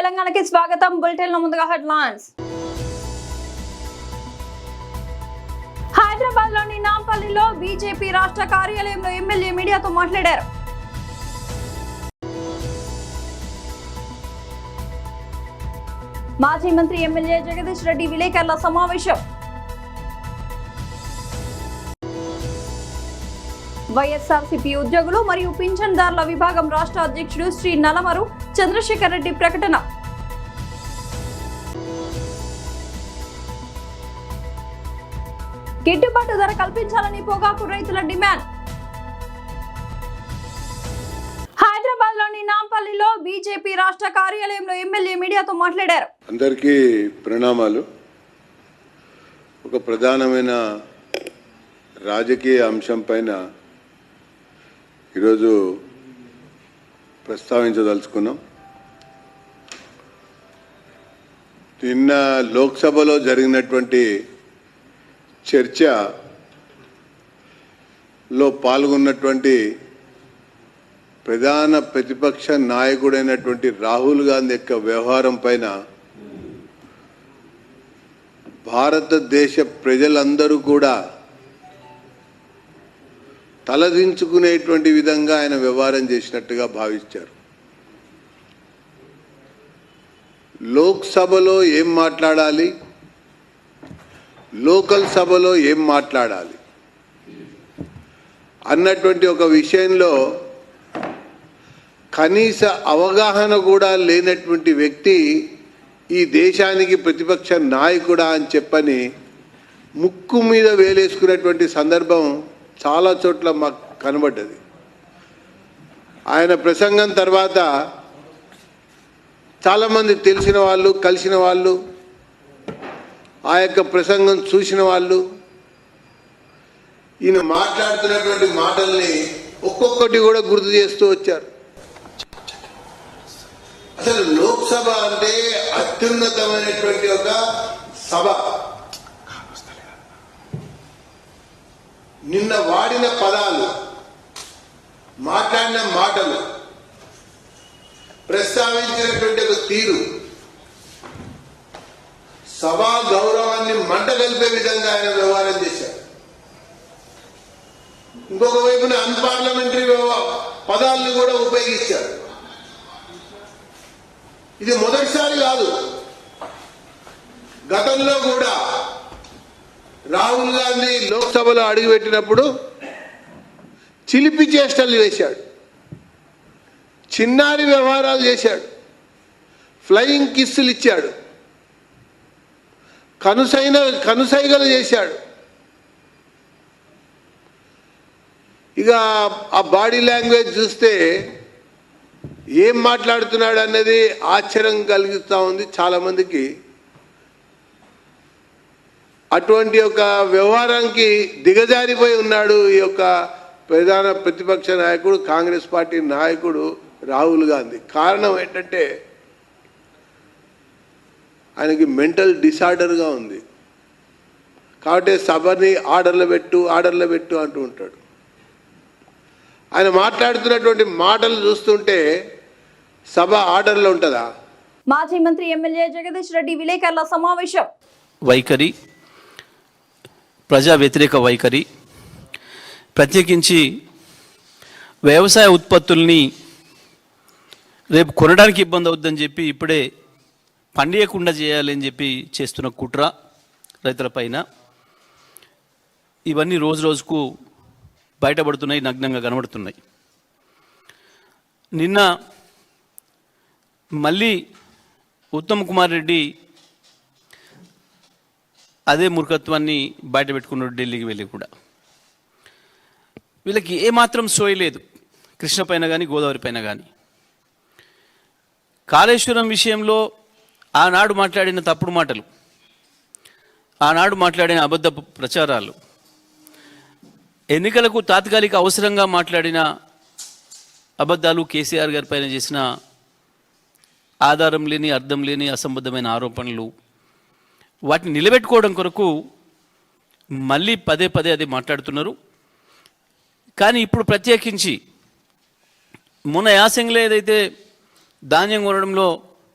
తెలంగాణకి స్వాగతం. బులెటిన్ లో ముందుగా హెడ్లైన్స్. హైదరాబాద్ లోని నాంపల్లిలో బీజేపీ రాష్ట్ర కార్యాలయంలో ఎమ్మెల్యే మీడియాతో మాట్లాడారు. మాజీ మంత్రి ఎమ్మెల్యే జగదీష్ రెడ్డి విలేకరుల సమావేశం. వైఎస్ఆర్సీపీ ఉద్యోగులు మరియు పింఛన్దారుల విభాగం రాష్ట్ర అధ్యక్షుడు శ్రీ నలమరు చంద్రశేఖర్ రెడ్డి ప్రకటన. గిట్టుబాటు ధర కల్పించాలని పొగాకు రైతుల డిమాండ్. హైదరాబాద్ లోని నాంపల్లిలో బీజేపీ రాష్ట్ర కార్యాలయంలో ఎమ్మెల్యే మీడియాతో మాట్లాడారు. అందరికీ ప్రణామాలు. ఒక ప్రధానమైన రాజకీయ అంశం పైన ఈరోజు ప్రస్తావించదలుచుకున్నాం. నిన్న లోక్సభలో జరిగినటువంటి చర్చలో పాల్గొన్నటువంటి ప్రధాన ప్రతిపక్ష నాయకుడైనటువంటి రాహుల్ గాంధీ యొక్క వ్యవహారం పైన భారతదేశ ప్రజలందరూ కూడా తలదించుకునేటువంటి విధంగా ఆయన వ్యవహారం చేసినట్టుగా భావించారు. లోక్సభలో ఏం మాట్లాడాలి, లోకల్ సభలో ఏం మాట్లాడాలి అన్నటువంటి ఒక విషయంలో కనీస అవగాహన కూడా లేనటువంటి వ్యక్తి ఈ దేశానికి ప్రతిపక్ష నాయకుడా అని చెప్పని ముక్కు మీద వేలేసుకున్నటువంటి సందర్భం చాలా చోట్ల మాకు కనబడ్డది. ఆయన ప్రసంగం తర్వాత చాలామంది తెలిసిన వాళ్ళు, కలిసిన వాళ్ళు, ఆ యొక్క ప్రసంగం చూసిన వాళ్ళు ఈయన మాట్లాడుతున్నటువంటి మాటల్ని ఒక్కొక్కటి కూడా గుర్తు చేస్తూ వచ్చారు. అసలు లోక్సభ అంటే అత్యున్నతమైనటువంటి ఒక సభ. నిన్న వాడిన పదాలు, మాట్లాడిన మాటలు, ప్రస్తావించినటువంటి ఒక తీరు సభా గౌరవాన్ని మంటగలిపే విధంగా ఆయన వ్యవహారం చేశారు. ఇంకొక వైపున అన్పార్లమెంటరీ పదాలను కూడా ఉపయోగించారు. ఇది మొదటిసారి కాదు. గతంలో కూడా రాహుల్ గాంధీ లోక్సభలో అడుగుపెట్టినప్పుడు చిలిపి చేష్టలు వేశాడు, చిన్నారి వ్యవహారాలు చేశాడు, ఫ్లయింగ్ కిస్సులు ఇచ్చాడు, కనుసైగలు చేశాడు. ఇక ఆ బాడీ లాంగ్వేజ్ చూస్తే ఏం మాట్లాడుతున్నాడు అన్నది ఆశ్చర్యం కలిగిస్తూ ఉంది చాలామందికి. అటువంటి ఒక వ్యవహారానికి దిగజారిపోయి ఉన్నాడు ఈ యొక్క ప్రధాన ప్రతిపక్ష నాయకుడు, కాంగ్రెస్ పార్టీ నాయకుడు రాహుల్ గాంధీ. కారణం ఏంటంటే ఆయనకి మెంటల్ డిసార్డర్గా ఉంది. కాబట్టి సభని ఆర్డర్లో పెట్టు అంటూ ఉంటాడు. ఆయన మాట్లాడుతున్నటువంటి మాటలు చూస్తుంటే సభ ఆర్డర్లో ఉంటుందా? మాజీ మంత్రి ఎమ్మెల్యే జగదీష్ రెడ్డి విలేకరుల సమావేశం. వైఖరి, ప్రజా వ్యతిరేక వైఖరి, ప్రత్యేకించి వ్యవసాయ ఉత్పత్తుల్ని రేపు కొనడానికి ఇబ్బంది అవుద్దని చెప్పి ఇప్పుడే పండియకుండా చేయాలని చెప్పి చేస్తున్న కుట్ర రైతులపైన, ఇవన్నీ రోజు రోజుకు బయటపడుతున్నాయి, నగ్నంగా కనబడుతున్నాయి. నిన్న మళ్ళీ ఉత్తమ్ కుమార్ రెడ్డి అదే మూర్ఖత్వాన్ని బయట పెట్టుకున్నాడు ఢిల్లీకి వెళ్ళి కూడా. వీళ్ళకి ఏమాత్రం సోయలేదు కృష్ణ పైన కానీ గోదావరి పైన కానీ. కాళేశ్వరం విషయంలో ఆనాడు మాట్లాడిన తప్పుడు మాటలు, ఆనాడు మాట్లాడిన అబద్ధ ప్రచారాలు, ఎన్నికలకు తాత్కాలిక అవసరంగా మాట్లాడిన అబద్ధాలు, కేసీఆర్ గారి పైన చేసిన ఆధారం లేని, అర్థం లేని, అసంబద్ధమైన ఆరోపణలు, వాటిని నిలబెట్టుకోవడం కొరకు మళ్ళీ పదే పదే అది మాట్లాడుతున్నారు. కానీ ఇప్పుడు ప్రత్యేకించి మొన్న యాసంగిలో ఏదైతే ధాన్యం కొనడంలో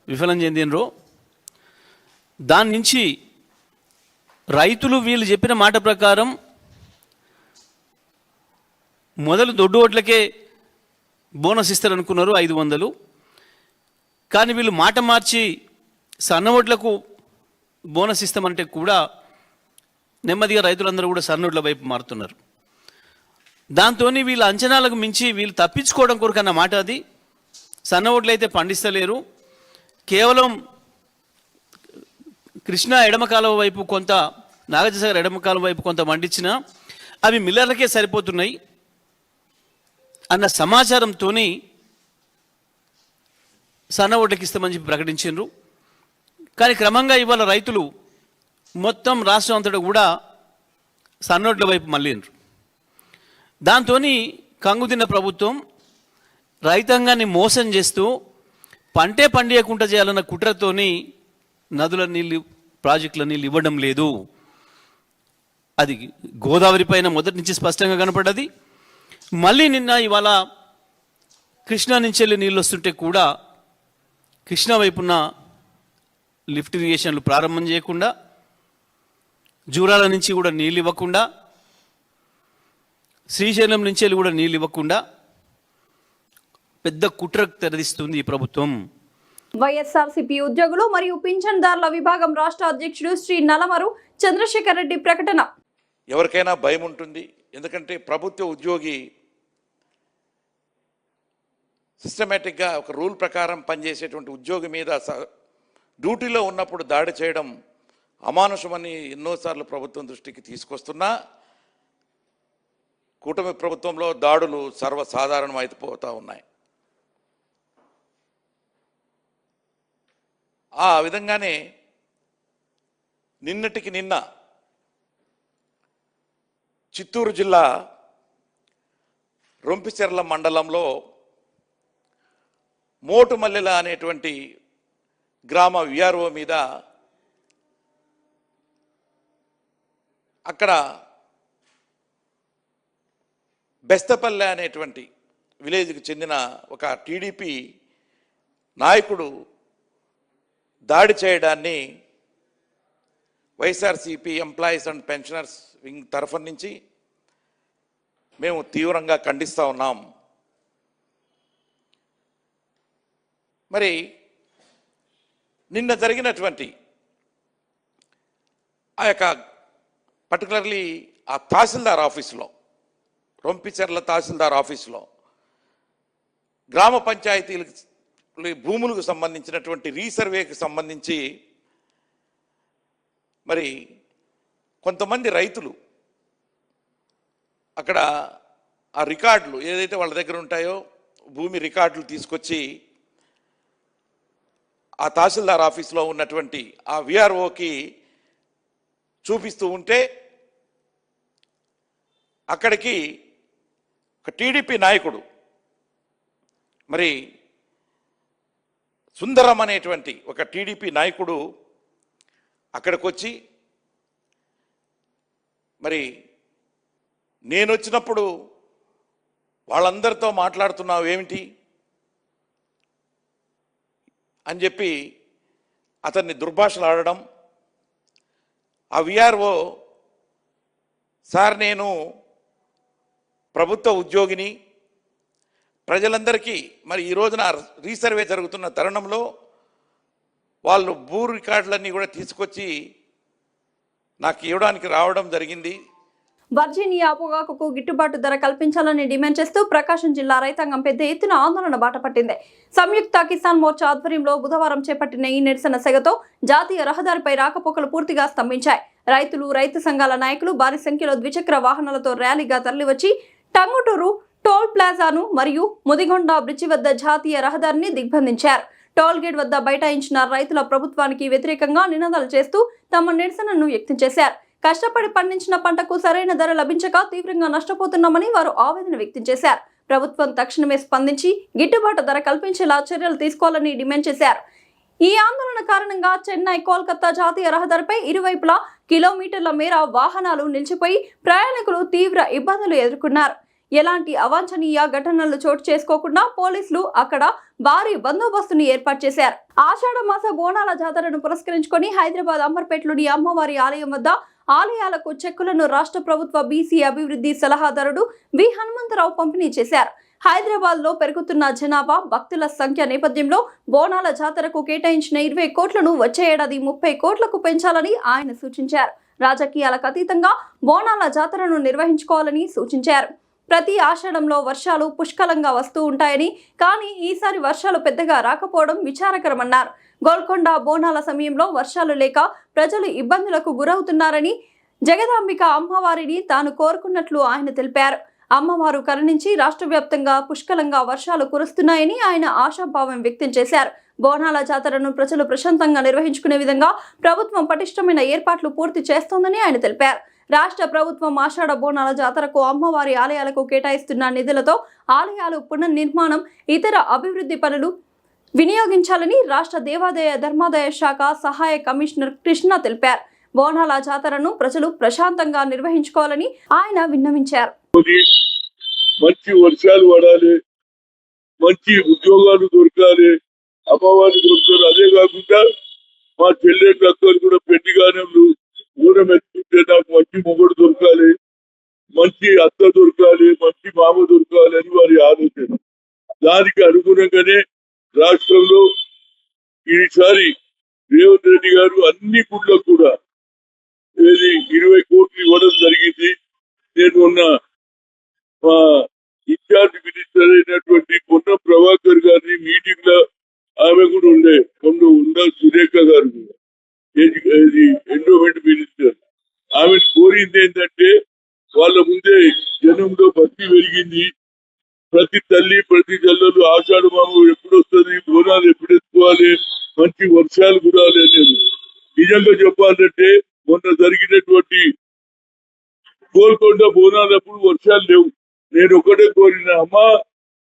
విఫలం చెందినరో దాని నుంచి రైతులు వీళ్ళు చెప్పిన మాట ప్రకారం మొదలు దొడ్డు ఓట్లకే బోనస్ ఇస్తారనుకున్నారు 500. కానీ వీళ్ళు మాట మార్చి సన్న ఓట్లకు బోనస్ ఇస్తామంటే కూడా నెమ్మదిగా రైతులందరూ కూడా సన్నోట్ల వైపు మారుతున్నారు. దాంతో వీళ్ళ అంచనాలకు మించి వీళ్ళు తప్పించుకోవడం కొరకు అన్న మాట అది. సన్న ఓట్లు అయితే పండిస్తలేరు, కేవలం కృష్ణా ఎడమ కాలువ వైపు కొంత, నాగార్జునసాగర్ ఎడమ కాలువ వైపు కొంత పండించినా అవి మిల్లర్లకే సరిపోతున్నాయి అన్న సమాచారంతో సన్న ఓట్లకి ఇస్తామని చెప్పి ప్రకటించారు. కానీ క్రమంగా ఇవాళ రైతులు మొత్తం రాష్ట్రం అంతటా కూడా సన్నోట్ల వైపు మళ్ళీండ్రు. దాంతో కంగుతిన్న ప్రభుత్వం రైతాంగాన్ని మోసం చేస్తూ పంటే పండియకుండా చేయాలన్న కుట్రతోని నదుల నీళ్ళు, ప్రాజెక్టుల నీళ్ళు ఇవ్వడం లేదు. అది గోదావరి పైన మొదటి నుంచి స్పష్టంగా కనపడ్డది. మళ్ళీ నిన్న ఇవాళ కృష్ణా నుంచి వెళ్ళి నీళ్ళు వస్తుంటే కూడా కృష్ణా వైపున్న లిఫ్ట్ ఇరిగేషన్లు ప్రారంభం చేయకుండా, జూరాల నుంచి కూడా నీళ్ళు ఇవ్వకుండా, శ్రీశైలం నుంచి వెళ్ళి కూడా నీళ్ళు ఇవ్వకుండా పెద్ద కుట్రకు తెరదిస్తుంది ఈ ప్రభుత్వం. వైఎస్ఆర్సీపీ ఉద్యోగులు మరియు పింఛన్దారుల విభాగం రాష్ట్ర అధ్యక్షుడు శ్రీ నలమరు చంద్రశేఖర్ రెడ్డి ప్రకటన. ఎవరికైనా భయం ఉంటుంది, ఎందుకంటే ప్రభుత్వ ఉద్యోగి సిస్టమేటిక్గా ఒక రూల్ ప్రకారం పనిచేసేటువంటి ఉద్యోగి మీద డ్యూటీలో ఉన్నప్పుడు దాడి చేయడం అమానుషమని ఎన్నోసార్లు ప్రభుత్వం దృష్టికి తీసుకొస్తున్నా కూటమి ప్రభుత్వంలో దాడులు సర్వసాధారణం అయిపోతూ ఉన్నాయి. ఆ విధంగానే నిన్నటికి నిన్న చిత్తూరు జిల్లా రొంపిచెర్ల మండలంలో మోటుమల్లెల అనేటువంటి గ్రామ విఆర్ఓ మీద అక్కడ బెస్తపల్లె అనేటువంటి విలేజ్కి చెందిన ఒక టీడీపీ నాయకుడు దాడి చేయడాన్ని YSRCP employees and pensioners wing తరఫు నుంచి మేము తీవ్రంగా ఖండిస్తూ ఉన్నాం. మరి నిన్న జరిగినటువంటి ఆ యొక్క పర్టికులర్లీ ఆ తహసీల్దార్ ఆఫీసులో, రొంపిచెర్ల తహసీల్దార్ ఆఫీసులో గ్రామ పంచాయతీల భూములకు సంబంధించినటువంటి రీసర్వేకి సంబంధించి మరి కొంతమంది రైతులు అక్కడ ఆ రికార్డులు ఏదైతే వాళ్ళ దగ్గర ఉంటాయో భూమి రికార్డులు తీసుకొచ్చి ఆ తహసీల్దార్ ఆఫీస్లో ఉన్నటువంటి ఆ విఆర్ఓకి చూపిస్తూ ఉంటే అక్కడికి ఒక టీడీపీ నాయకుడు మరి సుందరం అనేటువంటి ఒక టీడీపీ నాయకుడు అక్కడికి వచ్చి మరి నేను వచ్చినప్పుడు వాళ్ళందరితో మాట్లాడుతున్నావు ఏమిటి అని చెప్పి అతన్ని దుర్భాషలాడడం. ఆ విఆర్ఓ సార్ నేను ప్రభుత్వ ఉద్యోగిని, ప్రజలందరికీ మరి ఈ రోజున రీసర్వే జరుగుతున్న తరుణంలో వాళ్ళు భూ రికార్డులన్నీ కూడా తీసుకొచ్చి నాకు ఇవ్వడానికి రావడం జరిగింది. వర్జీనియా పొగాకుకు గిట్టుబాటు ధర కల్పించాలని డిమాండ్ చేస్తూ ప్రకాశం జిల్లా రైతాంగం పెద్ద ఎత్తున ఆందోళన బాటపట్టింది. సంయుక్త కిసాన్ మోర్చా ఆధ్వర్యంలో బుధవారం చేపట్టిన ఈ నిరసన సెగతో జాతీయ రహదారిపై రాకపోకలు పూర్తిగా స్తంభించాయి. రైతులు, రైతు సంఘాల నాయకులు భారీ సంఖ్యలో ద్విచక్ర వాహనాలతో ర్యాలీగా తరలివచ్చి టంగుటూరు టోల్ ప్లాజాను మరియు ముదిగొండ బ్రిడ్జి వద్ద జాతీయ రహదారిని దిగ్బంధించారు. టోల్ గేట్ వద్ద బైఠాయించిన రైతుల ప్రభుత్వానికి వ్యతిరేకంగా నినాదాలు చేస్తూ తమ నిరసనను వ్యక్తం చేశారు. కష్టపడి పండించిన పంటకు సరైన ధర లభించక తీవ్రంగా నష్టపోతున్నామని వారు ఆవేదన వ్యక్తం చేశారు. ప్రభుత్వం తక్షణమే స్పందించి గిట్టుబాటు ధర కల్పించేలా చర్యలు తీసుకోవాలని డిమాండ్ చేశారు. ఈ ఆందోళన కారణంగా చెన్నై కోల్కతా జాతీయ రహదారిపై ఇరువైపులా కిలోమీటర్ల మేర వాహనాలు నిలిచిపోయి ప్రయాణికులు తీవ్ర ఇబ్బందులు ఎదుర్కొన్నారు. ఎలాంటి అవాంఛనీయ ఘటనలు చోటు చేసుకోకుండా పోలీసులు అక్కడ భారీ బందోబస్తుని ఏర్పాటు చేశారు. ఆషాఢ మాస బోనాల జాతరను పురస్కరించుకొని హైదరాబాద్ అంబర్పేటలోని అమ్మవారి ఆలయం వద్ద ఆలయాలకు చెక్కులను రాష్ట్ర ప్రభుత్వ బీసీ అభివృద్ధి సలహాదారుడు వి హనుమంతరావు పంపిణీ చేశారు. హైదరాబాద్ లో పెరుగుతున్న జనాభా భక్తుల సంఖ్య నేపథ్యంలో బోనాల జాతరకు కేటాయించిన 20 కోట్లను వచ్చే ఏడాది 30 కోట్లకు పెంచాలని ఆయన సూచించారు. రాజకీయాలకు అతీతంగా బోనాల జాతరను నిర్వహించుకోవాలని సూచించారు. ప్రతి ఆషాఢంలో వర్షాలు పుష్కలంగా వస్తూ ఉంటాయని, కానీ ఈసారి వర్షాలు పెద్దగా రాకపోవడం విచారకరమన్నారు. గోల్కొండ బోనాల సమయంలో వర్షాలు లేక ప్రజలు ఇబ్బందులకు గురవుతున్నారని, జగదాంబిక అమ్మవారిని తాను కోరుకున్నట్లు ఆయన తెలిపారు. అమ్మవారు కరుణించి రాష్ట్ర వ్యాప్తంగా పుష్కలంగా వర్షాలు కురుస్తున్నాయని ఆయన ఆశాభావం వ్యక్తం చేశారు. బోనాల జాతరను ప్రజలు ప్రశాంతంగా నిర్వహించుకునే విధంగా ప్రభుత్వం పటిష్టమైన ఏర్పాట్లు పూర్తి చేస్తోందని ఆయన తెలిపారు. రాష్ట్ర ప్రభుత్వం ఆషాఢ బోనాల జాతరకు అమ్మవారి ఆలయాలకు కేటాయిస్తున్న నిధులతో ఆలయాలు పునర్నిర్మాణం, ఇతర అభివృద్ధి పనులు వినియోగించాలని రాష్ట్ర దేవాదాయ ధర్మాదాయ శాఖ సహాయ కమిషనర్ కృష్ణ తెలిపారు. బోనాల జాతరను ప్రజలు ప్రశాంతంగా నిర్వహించుకోవాలని ఆయన విన్నవించారు. మంచి వర్షాలు పడాలి, మంచి ఉద్యోగాలు దొరకాలి, అమ్మవారి దొరకాలి. అదే కాకుండా మా చెల్లెళ్ళ అక్కలు కూడా పెళ్లిగానే దూరం ఎత్తుకుంటే నాకు మంచి మొగుడు దొరకాలి, మంచి అత్త దొరకాలి, మంచి మామ దొరకాలి అని వారి ఆలోచన. దానికి అనుగుణంగానే రాష్ట్రంలో ఈసారి రేవంత్ రెడ్డి గారు అన్ని గుడ్లకు కూడా 20 కోట్లు ఇవ్వడం జరిగింది. నేను ఉన్న మా ఇన్ఛార్జ్ మినిస్టర్ అయినటువంటి పొన్న ప్రభాకర్ గారిని మీటింగ్ లో ఆమె కూడా ఉండే సురేఖ గారు ఎండోమెంట్ మినిస్టర్ ఆమె కోరింది ఏంటంటే, వాళ్ళ ముందే జనంలో భక్తి పెరిగింది. ప్రతి తల్లి ప్రతి జల్లలు ఆషాఢ మాము ఎప్పుడు వస్తుంది, బోనాలు ఎప్పుడు ఎత్తుకోవాలి, మంచి వర్షాలు కురాలి అనేది. నిజంగా చెప్పాలంటే మొన్న జరిగినటువంటి గోల్కొండ బోనాలప్పుడు వర్షాలు లేవు. నేను ఒకటే కోరిన, అమ్మా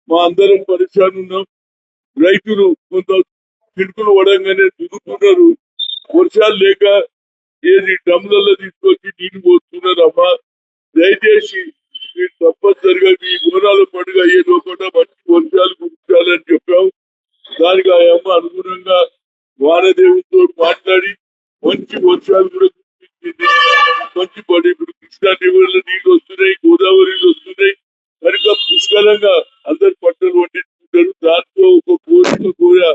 మా అందరం పరిశాన్ ఉన్నాం, రైతులు కొంత చినుకులు పడంగానే దిగుతున్నారు, వర్షాలు లేక డ్రమ్లలో తీసుకొచ్చి నీళ్లు పోస్తున్నారు. అమ్మా దయచేసి మీరు తప్పనిసరిగా మీ బోనాల పండుగ అయ్యే లోపల మంచి వర్షాలు కురించాలని చెప్పాం. దానికి ఆ అమ్మ అనుగుణంగా వానదేవుతో మాట్లాడి మంచి వర్షాలు కూడా కురిపించింది. మంచి పడి ఇప్పుడు కృష్ణా రివర్లో నీళ్లు వస్తున్నాయి, గోదావరిలో వస్తున్నాయి, కనుక పుష్కలంగా అందరు పంటలు పండించుకుంటారు. దాంతో ఒక కోరిక కూడా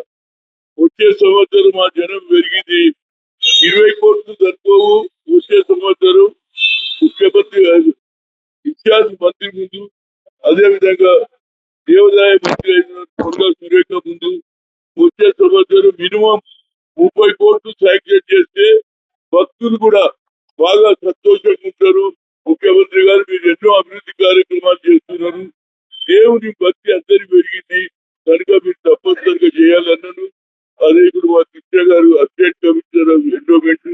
వచ్చే సంవత్సరం మా జనం పెరిగింది. 20 కోట్లు సరిపోవు. వచ్చే సంవత్సరం ముఖ్యమంత్రి ఇన్ఛార్జ్ మంత్రి ముందు, అదే విధంగా దేవాదాయ మంత్రి అయిన కొండా సురేఖ ముందు వచ్చే సంవత్సరం మినిమం 30 కోట్లు శాంక్షన్ చేస్తే భక్తులు కూడా బాగా సంతోషంగా ఉంటారు. ముఖ్యమంత్రి గారు మీరు ఎన్నో అభివృద్ధి కార్యక్రమాలు చేస్తున్నారు, దేవుని భక్తి అందరి పెరిగింది కనుక మీరు తప్పనిసరిగా చేయాలన్నాను. అదే ఇప్పుడు మా కృష్ణ గారు అసిస్టెంట్ కమిషనర్ ఎండోమెంట్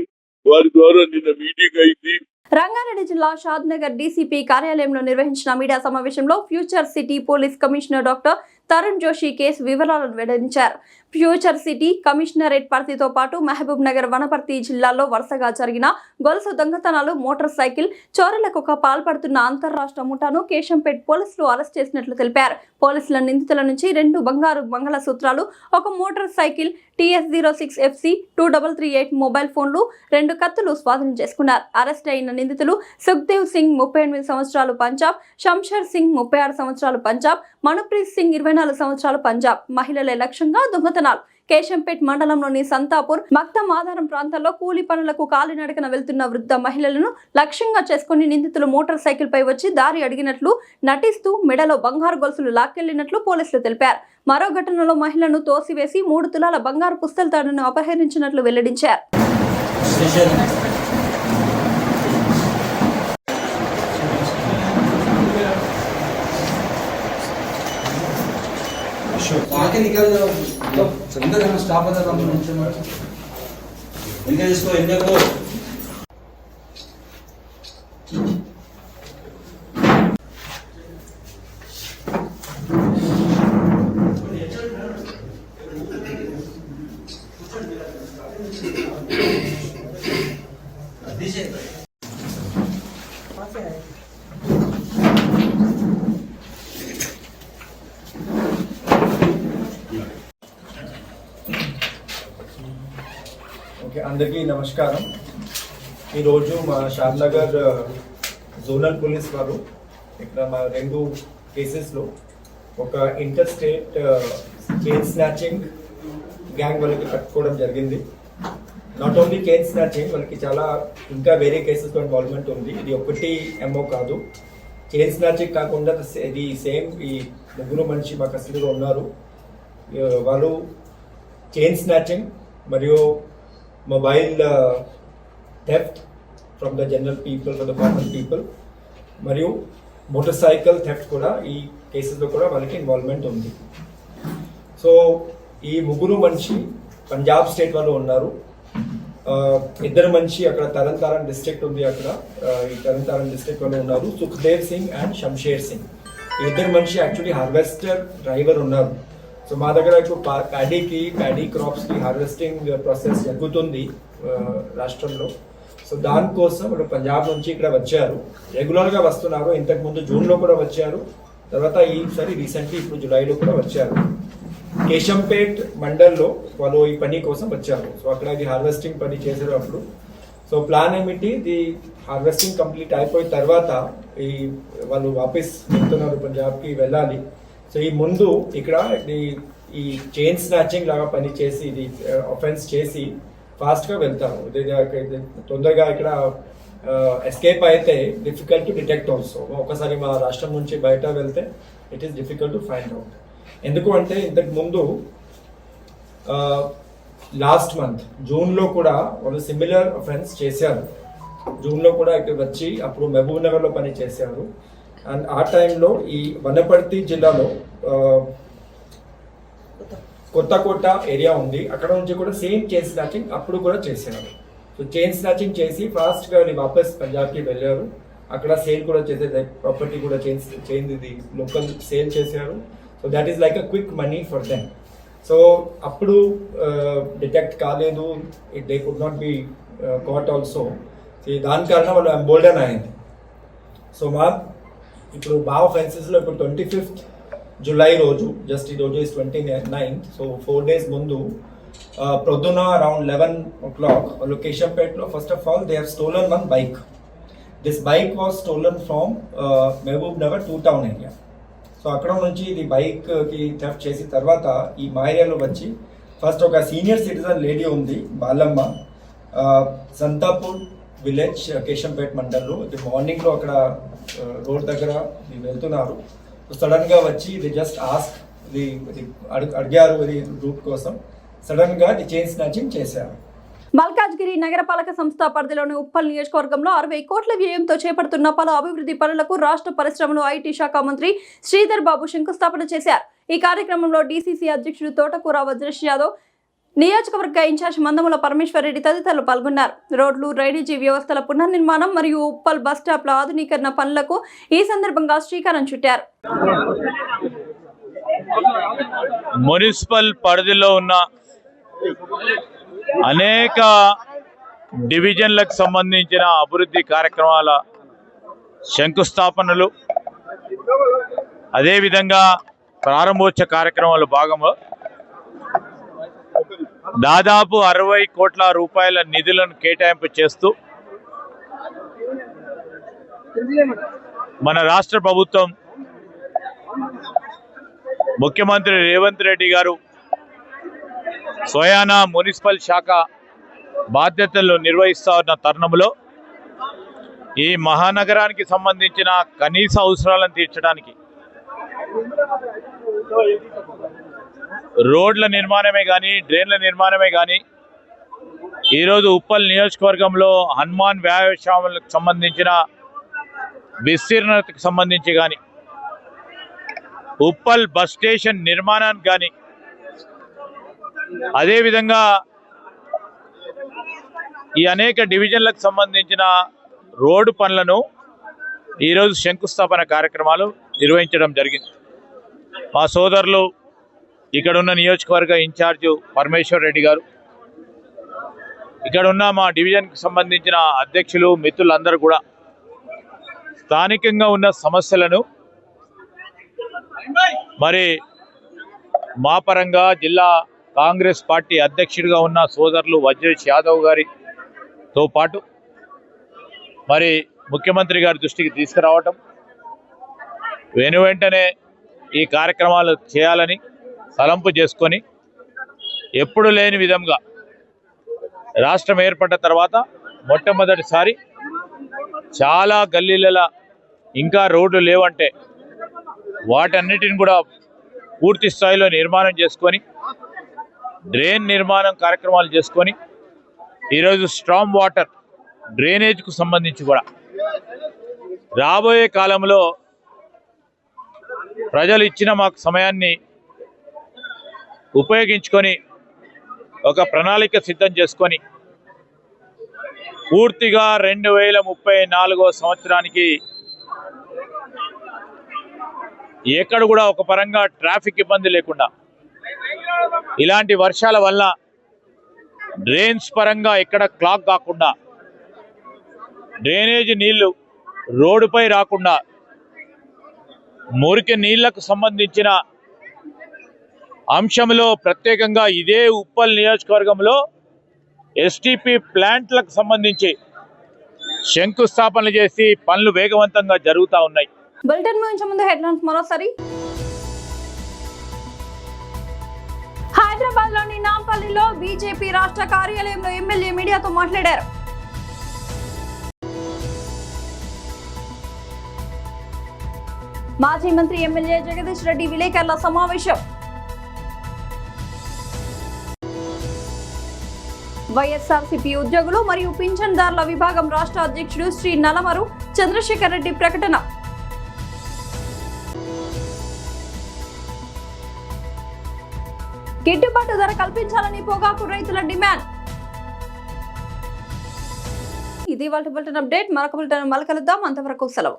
వారి ద్వారా నిన్న మీటింగ్ అయింది. రంగారెడ్డి జిల్లా షాద్నగర్ డీసీపీ కార్యాలయంలో నిర్వహించిన మీడియా సమావేశంలో future city police commissioner doctor Tarun Joshi case వివరాలను వెల్లడించారు. ఫ్యూచర్ సిటీ కమిషనరేట్ పరిధితో పాటు మహబూబ్ నగర్, వనపర్తి జిల్లాల్లో వరుసగా జరిగిన గొలుసు దొంగతనాలు, మోటార్ సైకిల్ చోరీలకు పాల్పడుతున్న అంతర్రాష్ట్ర ముఠాను కేశంపేట్ పోలీసులు అరెస్ట్ చేసినట్లు తెలిపారు. పోలీసుల నిందితుల నుంచి 2 బంగారు మంగళసూత్రాలు, 1 motor cycle TS06 FC 2338 mobile ఫోన్లు, 2 కత్తులు స్వాధీనం చేసుకున్నారు. అరెస్ట్ అయిన నిందితులు సుఖ్దేవ్ సింగ్ 38 సంవత్సరాలు పంజాబ్, శంషర్ సింగ్ 36 సంవత్సరాలు పంజాబ్, మనుప్రీత్ సింగ్ 24 సంవత్సరాలు పంజాబ్. మహిళలే లక్ష్యంగా దొంగతనాలు. కేశంపేట్ మండలంలోని సంతాపూర్, మక్తం ఆధారం ప్రాంతాల్లో కూలీ పనులకు కాలినడకన వెళ్తున్న వృద్ధ మహిళలను లక్ష్యంగా చేసుకుని నిందితులు మోటార్ సైకిల్ పై వచ్చి దారి అడిగినట్లు నటిస్తూ మెడలో బంగారు గొలుసులు లాక్కెళ్లినట్లు పోలీసులు తెలిపారు. మరో ఘటనలో మహిళను తోసివేసి 3 తులాల బంగారు పుస్తల తాడును అపహరించినట్లు వెల్లడించారు. आगे निकल जाओ, अंदर हम स्टाफ अंदर हम इनके इसको इनके को అందరికీ నమస్కారం. ఈరోజు మా షాద్నగర్ జోనల్ పోలీస్ వారు ఇక్కడ మా 2 కేసెస్లో ఒక inter state chain snatching gang వాళ్ళకి పట్టుకోవడం జరిగింది. నాట్ ఓన్లీ చైన్ స్నాచింగ్, వాళ్ళకి చాలా ఇంకా వేరే కేసెస్లో ఇన్వాల్వ్మెంట్ ఉంది. ఇది ఒకటి ఎంఓ కాదు. చైన్ స్నాచింగ్ కాకుండా ఇది సేమ్ ఈ 3 మనిషి మా కస్టడీలో ఉన్నారు. వాళ్ళు చైన్ స్నాచింగ్ మరియు mobile theft from the general people, from the common people, మరియు మోటార్ సైకిల్ థెఫ్ట్ కూడా ఈ కేసెస్లో కూడా వాళ్ళకి ఇన్వాల్వ్మెంట్ ఉంది. సో ఈ 3 మనిషి పంజాబ్ స్టేట్ వాళ్ళు ఉన్నారు. 2 మనిషి అక్కడ తరణ్ తారణ్ డిస్ట్రిక్ట్ ఉంది, అక్కడ ఈ తరణ్ తారణ్ డిస్ట్రిక్ట్ వాళ్ళు ఉన్నారు, సుఖ్దేవ్ సింగ్ అండ్ షంషేర్ సింగ్. ఈ 2 మనిషి యాక్చువల్లీ హార్వెస్టర్ డ్రైవర్ ఉన్నారు. సో మా దగ్గర ఇప్పుడు ప్యాడీ క్రాప్స్కి హార్వెస్టింగ్ ప్రాసెస్ జరుగుతుంది రాష్ట్రంలో. సో దానికోసం ఇప్పుడు పంజాబ్ నుంచి ఇక్కడ వచ్చారు, రెగ్యులర్గా వస్తున్నారు. ఇంతకుముందు జూన్లో కూడా వచ్చారు, తర్వాత ఈసారి రీసెంట్లీ ఇప్పుడు జూలైలో కూడా వచ్చారు. కేశంపేట్ మండల్లో వాళ్ళు ఈ పని కోసం వచ్చారు. సో అక్కడ ఇది హార్వెస్టింగ్ పని చేశారు అప్పుడు. సో ప్లాన్ ఏమిటి, ఇది హార్వెస్టింగ్ కంప్లీట్ అయిపోయిన తర్వాత ఈ వాళ్ళు వాపస్ వెళ్తున్నారు, పంజాబ్కి వెళ్ళాలి. సో ఈ ముందు ఇక్కడ ఈ చైన్ స్నాచింగ్ లాగా పని చేసి ఇది అఫెన్స్ చేసి ఫాస్ట్గా వెళ్తారు. తొందరగా ఇక్కడ ఎస్కేప్ అయితే డిఫికల్ట్ టు డిటెక్ట్ ఆల్సో. ఒకసారి మా రాష్ట్రం నుంచి బయట వెళ్తే it is difficult to find out. ఎందుకు అంటే ఇంతకు ముందు లాస్ట్ మంత్ జూన్లో కూడా వాళ్ళు సిమిలర్ అఫెన్స్ చేశారు. జూన్లో కూడా ఇక్కడ వచ్చి అప్పుడు మహబూబ్ నగర్లో పని చేశారు. అండ్ ఆ టైంలో ఈ వనపర్తి జిల్లాలో కొత్తకోట ఏరియా ఉంది, అక్కడ నుంచి కూడా సేమ్ చైన్ స్నాచింగ్ అప్పుడు కూడా చేశారు. సో చైన్ స్నాచింగ్ చేసి ఫాస్ట్గా వాపస్ పంజాబ్కి వెళ్ళారు. అక్కడ సేల్ కూడా చేసేది, ప్రాపర్టీ కూడా చైన్ ఇది లోకల్ సేల్ చేశారు. So that is like a quick money for them. So అప్పుడు డిటెక్ట్ కాలేదు, they could not be caught also. దాని కారణం వాళ్ళు ఎంబోల్డన్ అయింది. సో ఇప్పుడు మా ఆఫెన్సెస్లో ఇప్పుడు 25th జూలై రోజు, జస్ట్ ఈ రోజు ఇస్ 29th, సో 4 days ముందు ప్రొద్దున అరౌండ్ 11 o'clock లొకేషన్పేట్లో first of all they have stolen one bike. This bike was stolen from Mahabubnagar 2 town area. So అక్కడ నుంచి ఇది బైక్కి థెఫ్ట్ చేసిన తర్వాత ఈ మా ఏరియాలో వచ్చి ఫస్ట్ ఒక సీనియర్ సిటిజన్ లేడీ ఉంది, బాలమ్మ, సంతాపూర్ విలేజ్, కేశంపేట్ మండల్లో. ఇది మార్నింగ్లో అక్కడ రోడ్ దగ్గర వెళ్తున్నారు. సడన్గా వచ్చి ఇది జస్ట్ ఆస్క్ అడిగారు ఇది రూట్ కోసం. సడన్గా ఇది చైన్ స్నాచింగ్ చేశారు. మల్కాజ్గిరి నగరపాలక సంస్థ పరిధిలోని ఉప్పల్ నియోజకవర్గంలో 60 కోట్ల వ్యయంతో చేపడుతున్న పలు అభివృద్ధి పనులకు రాష్ట్ర పరిశ్రమలు ఐటీ శాఖ మంత్రి శ్రీధర్ బాబు శంకుస్థాపన చేశారు. ఈ కార్యక్రమంలో డీసీసీ అధ్యక్షుడు తోటకూర వజ్రేష్ యాదవ్, నియోజకవర్గ ఇన్ఛార్జ్ మందముల పరమేశ్వర్ రెడ్డి తదితరులు పాల్గొన్నారు. రోడ్లు, డ్రైనేజీ వ్యవస్థల పునర్నిర్మాణం మరియు ఉప్పల్ బస్ స్టాప్ల ఆధునీకరణ పనులకు ఈ సందర్భంగా శ్రీకారం చుట్టారు. మున్సిపల్ పరిధిలో ఉన్న అనేక డివిజన్లకు సంబంధించిన అభివృద్ధి కార్యక్రమాల శంకుస్థాపనలు, అదేవిధంగా ప్రారంభోత్సవ కార్యక్రమాల భాగంగా దాదాపు 60 కోట్ల రూపాయల నిధులను కేటాయింపు చేస్తూ మన రాష్ట్ర ప్రభుత్వం, ముఖ్యమంత్రి రేవంత్ రెడ్డి గారు స్వయానా మున్సిపల్ శాఖ బాధ్యతలు నిర్వహిస్తా ఉన్న తరుణంలో ఈ మహానగరానికి సంబంధించిన కనీస అవసరాలను తీర్చడానికి రోడ్ల నిర్మాణమే కానీ, డ్రైన్ల నిర్మాణమే కానీ, ఈరోజు ఉప్పల్ నియోజకవర్గంలో హనుమాన్ వ్యాయామశాలకు సంబంధించిన విస్తీర్ణతకు సంబంధించి కానీ, ఉప్పల్ బస్ స్టేషన్ నిర్మాణానికి కానీ, అదేవిధంగా ఈ అనేక డివిజన్లకు సంబంధించిన రోడ్డు పనులను ఈరోజు శంకుస్థాపన కార్యక్రమాలు నిర్వహించడం జరిగింది. మా సోదరులు ఇక్కడ ఉన్న నియోజకవర్గ ఇన్ఛార్జు పరమేశ్వర్ రెడ్డి గారు, ఇక్కడ ఉన్న మా డివిజన్కి సంబంధించిన అధ్యక్షులు, మిత్రులందరూ కూడా స్థానికంగా ఉన్న సమస్యలను మరి మా పరంగా, జిల్లా కాంగ్రెస్ పార్టీ అధ్యక్షుడిగా ఉన్న సోదరులు వజ్రేష్ యాదవ్ గారితో పాటు మరి ముఖ్యమంత్రి గారి దృష్టికి తీసుకురావటం, వెంటనే ఈ కార్యక్రమాలు చేయాలని తలంపు చేసుకొని ఎప్పుడు లేని విధంగా రాష్ట్రం ఏర్పడ్డ తర్వాత మొట్టమొదటిసారి చాలా గల్లీలలో ఇంకా రోడ్లు లేవంటే వాటన్నిటిని కూడా పూర్తి స్థాయిలో నిర్మాణం చేసుకొని డ్రైన్ నిర్మాణం కార్యక్రమాలు చేసుకొని ఈరోజు స్ట్రాంగ్ వాటర్ డ్రైనేజ్కు సంబంధించి కూడా రాబోయే కాలంలో ప్రజలు ఇచ్చిన మాకు సమయాన్ని ఉపయోగించుకొని ఒక ప్రణాళిక సిద్ధం చేసుకొని పూర్తిగా 2034 సంవత్సరానికి ఎక్కడ కూడా ఒక పరంగా ట్రాఫిక్ ఇబ్బంది లేకుండా, ఇలాంటి వర్షాల వల్ల డ్రైన్స్ పరంగా ఎక్కడ క్లాగ్ కాకుండా, డ్రైనేజ్ నీళ్లు రోడ్డుపై రాకుండా, మురికి నీళ్లకు సంబంధించిన అంశంలో ప్రత్యేకంగా ఇదే ఉప్పల్ నియోజకవర్గంలో ఎస్టీపీ ప్లాంట్లకు సంబంధించి శంకుస్థాపనలు చేసి పనులు వేగవంతంగా జరుగుతూ ఉన్నాయి. బులెటిన్ ముగించే ముందు హెడ్లైన్స్ మరోసారి. హైదరాబాద్ లోని నాంపల్లిలో బీజేపీ రాష్ట్ర కార్యాలయంలో ఎమ్మెల్యే మీడియాతో మాట్లాడారు. మాజీ మంత్రి ఎమ్మెల్యే జగదీష్ రెడ్డి విలేకరుల సమావేశం. వైఎస్ఆర్సీపీ ఉద్యోగులు మరియు పింఛన్దారుల విభాగం రాష్ట్ర అధ్యక్షుడు శ్రీ నలమరు చంద్రశేఖర్ రెడ్డి ప్రకటన. గిట్టుబాటు ధర కల్పించాలని పొగాకు రైతుల డిమాండ్. ఇది వాళ్ళ బులెటిన్ అప్డేట్. మరొక బులెటిన్ మళ్ళీ కలుద్దాం. అంతవరకు సెలవు.